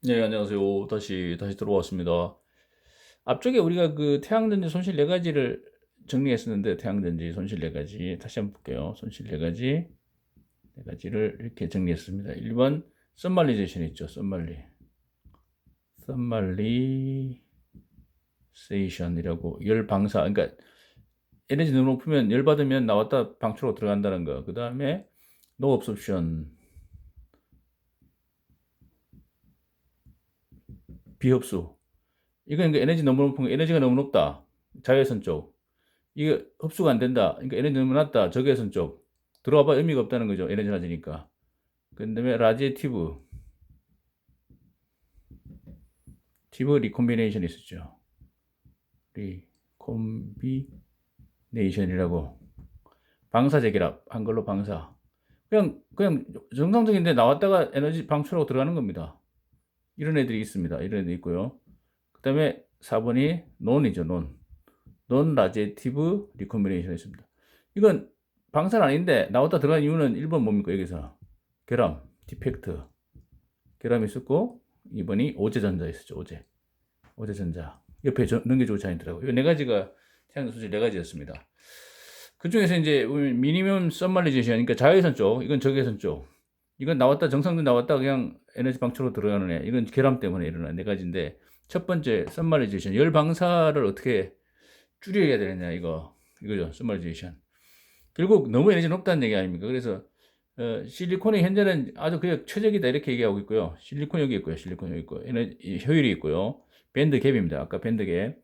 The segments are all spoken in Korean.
네, 안녕하세요. 다시 들어왔습니다. 앞쪽에 우리가 그 태양전지 손실 네 가지를 정리했었는데, 태양전지 손실 네 가지. 다시 한번 볼게요. 손실 네 가지를 이렇게 정리했습니다. 1번, 썸말리제이션 있죠. 썸말리세이션이라고, 열 방사. 그러니까, 에너지 너무 높으면, 열 받으면 나왔다 방출로 들어간다는 거. 그 다음에, 노 업소션, 비흡수. 이건 그러니까 에너지 너무 높은 거, 에너지가 너무 높다. 자외선 쪽. 이게 흡수가 안 된다. 그러니까 에너지 너무 낮다. 적외선 쪽. 들어와 봐 의미가 없다는 거죠. 에너지 낮으니까. 그 다음에 티브 리콤비네이션 있었죠. 리콤비네이션이라고. 방사 재결합. 한글로 방사. 그냥 정상적인데 나왔다가 에너지 방출하고 들어가는 겁니다. 이런 애들이 있습니다. 이런 애들이 있고요. 그 다음에 4번이 논이죠. 논 라제티브 리콤비네이션 있습니다. 이건 방사는 아닌데 나왔다 들어간 이유는 1번 뭡니까? 여기서 결함, 디펙트, 결함이 있었고 2번이 오제전자 있었죠. 오제전자 옆에 넘겨주고 자있더라고요. 이 네 가지가 태양광 소재 네 가지였습니다. 그 중에서 이제 미니멈 썸말리제이션, 그러니까 자외선 쪽, 이건 적외선 쪽. 이건 나왔다 정상도 나왔다 그냥 에너지 방출로 들어가는 애. 이건 결함 때문에 일어나는 네 가지인데, 첫 번째 썸말리제이션, 열 방사를 어떻게 줄여야 되느냐, 이거죠. 썸말리제이션. 결국 너무 에너지 높다는 얘기 아닙니까? 그래서 실리콘이 현재는 아주 그냥 최적이다 이렇게 얘기하고 있고요. 실리콘 여기 있고요. 실리콘 여기 있고 에너지 효율이 있고요. 밴드 갭입니다. 아까 밴드 갭.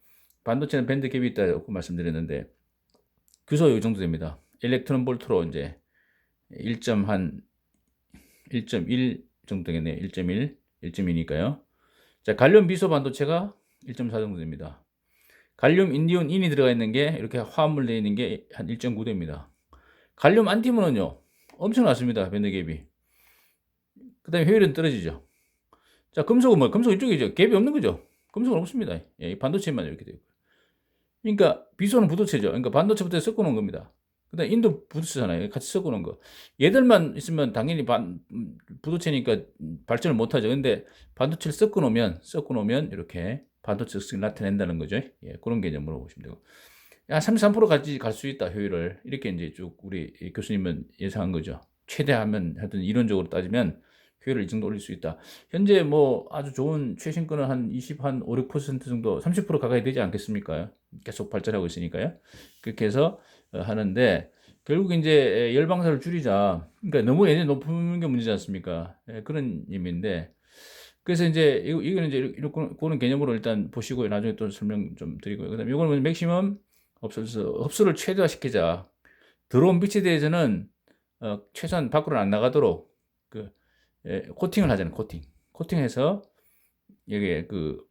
반도체는 밴드 갭이 있다고 말씀드렸는데 규소 이 정도 됩니다. 일렉트론 볼트로 이제 1.1 정도 되겠네요. 1.1, 1.2니까요. 자, 갈륨 비소 반도체가 1.4 정도 됩니다. 갈륨 인디온 인이 들어가 있는 게 이렇게 화합물 되어 있는 게 한 1.9 됩니다. 갈륨 안티몬은요, 엄청 낮습니다. 밴드 갭이. 그 다음에 효율은 떨어지죠. 자, 금속은 뭐, 금속 이쪽이죠. 갭이 없는 거죠. 금속은 없습니다. 예, 반도체만 이렇게 되고. 그러니까 비소는 부도체죠. 그러니까 반도체부터 섞어 놓은 겁니다. 그 다음에 인도 부도체잖아요. 같이 섞어 놓은 거. 얘들만 있으면 당연히 부도체니까 발전을 못 하죠. 근데 반도체를 섞어 놓으면 이렇게 반도체 특성을 나타낸다는 거죠. 예, 그런 개념으로 보시면 되고. 야, 33%까지 갈 수 있다, 효율을. 이렇게 이제 쭉 우리 교수님은 예상한 거죠. 최대하면 하여튼 이론적으로 따지면 효율을 이 정도 올릴 수 있다. 현재 뭐 아주 좋은 최신 거는 한 20, 한 5, 6% 정도, 30% 가까이 되지 않겠습니까? 계속 발전하고 있으니까요. 그렇게 해서 하는데, 결국 이제 열방사를 줄이자. 그러니까 너무 에너지 높은 게 문제지 않습니까? 예, 그런 의미인데, 그래서 이제 이거는 이제 그런 개념으로 일단 보시고 나중에 또 설명 좀 드리고요. 그다음에 이거는 맥시멈 흡수를 최대화시키자. 들어온 빛에 대해서는 최소한 밖으로 안 나가도록 그 코팅을 하잖아요. 코팅해서 여기에 그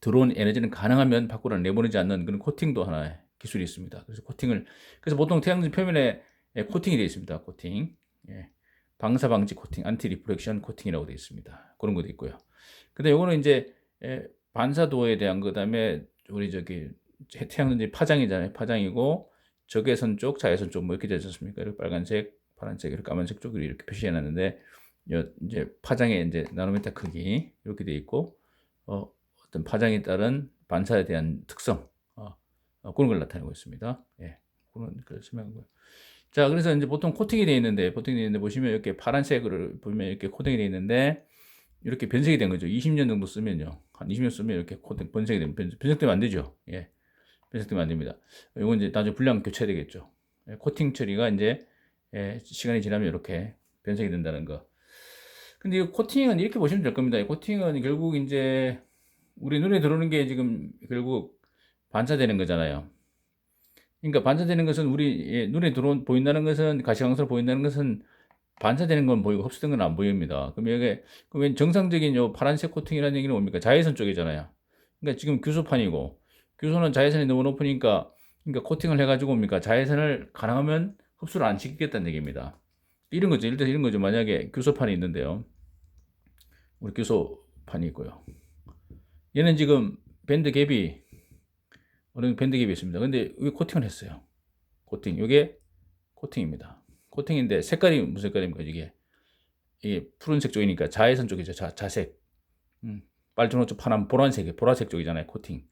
들어온 에너지는 가능하면 밖으로 내보내지 않는 그런 코팅도 하나의 기술이 있습니다. 그래서 보통 태양진 표면에 코팅이 되어 있습니다. 코팅. 예. 방사 방지 코팅, 안티 리프렉션 코팅이라고 되어 있습니다. 그런 것도 있고요. 근데 요거는 이제 반사도에 대한 거, 그다음에 우리 저기 태양전지 파장이잖아요. 파장이고 적외선 쪽, 자외선 쪽 뭐 이렇게 되지 않습니까? 이렇게 빨간색, 파란색, 이렇게 까만색 쪽으로 이렇게 표시해 놨는데, 이제 파장의 이제 나노미터 크기 이렇게 돼 있고 어떤 파장에 따른 반사에 대한 특성 그런 걸 나타내고 있습니다. 예, 그런 걸 설명하고요. 자, 그래서 이제 보통 코팅이 되어 있는데 보시면 이렇게 파란색을 보면 이렇게 코팅이 되어 있는데 이렇게 변색이 된 거죠. 20년 정도 쓰면요. 한 20년 쓰면 이렇게 코팅 변색이 되면 변색되면 안 되죠. 예. 변색되면 안 됩니다. 이건 이제 나중에 불량 교체되겠죠. 예, 코팅 처리가 이제 시간이 지나면 이렇게 변색이 된다는 거. 근데 이 코팅은 이렇게 보시면 될 겁니다. 이 코팅은 결국 이제 우리 눈에 들어오는 게 지금 결국 반사되는 거잖아요. 그러니까 반사되는 것은 우리 눈에 보인다는 것은, 가시광선으로 보인다는 것은 반사되는 건 보이고 흡수된 건 안 보입니다. 그럼 이게 그러면 정상적인 요 파란색 코팅이라는 얘기는 뭡니까? 자외선 쪽이잖아요. 그러니까 지금 규소판이고, 규소는 자외선이 너무 높으니까, 그러니까 코팅을 해가지고 뭡니까? 자외선을 가능하면 흡수를 안 시키겠다는 얘기입니다. 이런 거죠. 일단 이런 거죠. 만약에 규소판이 있는데요. 우리 규소판이 있고요. 얘는 지금 밴드 갭이 어느 밴드 갭이 있습니다. 근데 왜 코팅을 했어요? 코팅. 이게 코팅입니다. 코팅인데 색깔이 무슨 색깔입니까? 이게 푸른색 쪽이니까 자외선 쪽이죠. 자색. 빨주노 쪽 파란 보라색 쪽이잖아요. 코팅.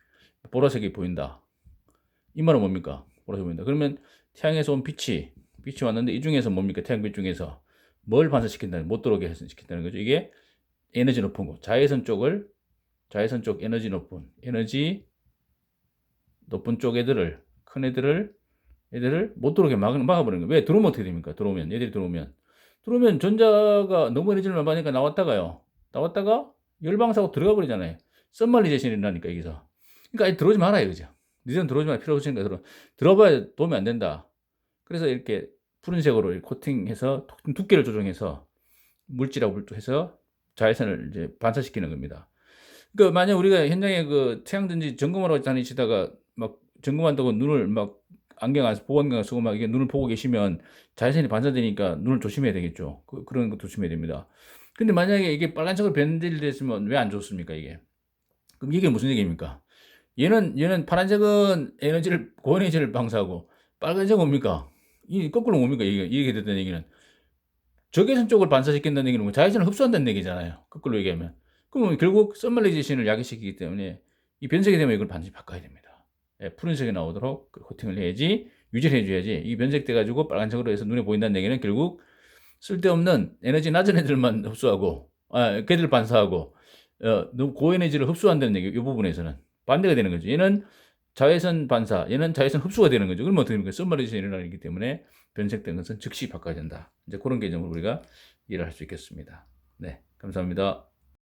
보라색이 보인다. 이 말은 뭡니까? 보라색이 보인다. 그러면 태양에서 온 빛이 왔는데 이 중에서 뭡니까? 태양빛 중에서 뭘 반사시킨다는, 못 들어오게 시킨다는 거죠. 이게 에너지 높은 거. 자외선 쪽 에너지 높은 쪽 큰 애들을 못 들어오게 막아버리는 거예요. 왜? 들어오면 어떻게 됩니까? 얘들이 들어오면 전자가 너무 에너지를 많이 받으니까 나왔다가 열방사고 들어가 버리잖아요. 썸말리제이션이라니까, 여기서. 그러니까 들어오지 말아요, 그죠? 니들은 들어오지 말 필요 없으니까 들어봐야 도움이 안 된다. 그래서 이렇게 푸른색으로 이렇게 코팅해서 두께를 조정해서 물질하고 해서 자외선을 이제 반사시키는 겁니다. 그러니까 만약 우리가 현장에 그 태양전지 점검하러 다니시다가 막 점검한다고 눈을 막 보안경 쓰고 막 이게 눈을 보고 계시면 자외선이 반사되니까 눈을 조심해야 되겠죠. 그런 거 조심해야 됩니다. 근데 만약에 이게 빨간색으로 변질됐으면 왜 안 좋습니까, 이게? 그럼 이게 무슨 얘기입니까? 얘는 파란색은 고에너지를 방사하고 빨간색은 뭡니까? 이 거꾸로 뭡니까? 이게 됐다는 얘기는 적외선 쪽을 반사시킨다는 얘기는 자외선을 흡수한다는 얘기잖아요. 거꾸로 얘기하면. 그럼 결국 썸말리제이션을 야기시키기 때문에 이 변색이 되면 이걸 반드시 바꿔야 됩니다. 예, 푸른색이 나오도록 코팅을 해야지, 유지를 해줘야지. 이 변색돼가지고 빨간색으로 해서 눈에 보인다는 얘기는 결국 쓸데없는 에너지 낮은 애들만 흡수하고, 걔들 반사하고, 너무 고에너지를 흡수한다는 얘기, 이 부분에서는. 반대가 되는 거죠. 얘는 자외선 반사, 얘는 자외선 흡수가 되는 거죠. 그러면 어떻게 됩니까? 썸머리제이션이 일어나기 때문에 변색된 것은 즉시 바꿔야 된다. 이제 그런 개념으로 우리가 이해를 할 수 있겠습니다. 네, 감사합니다.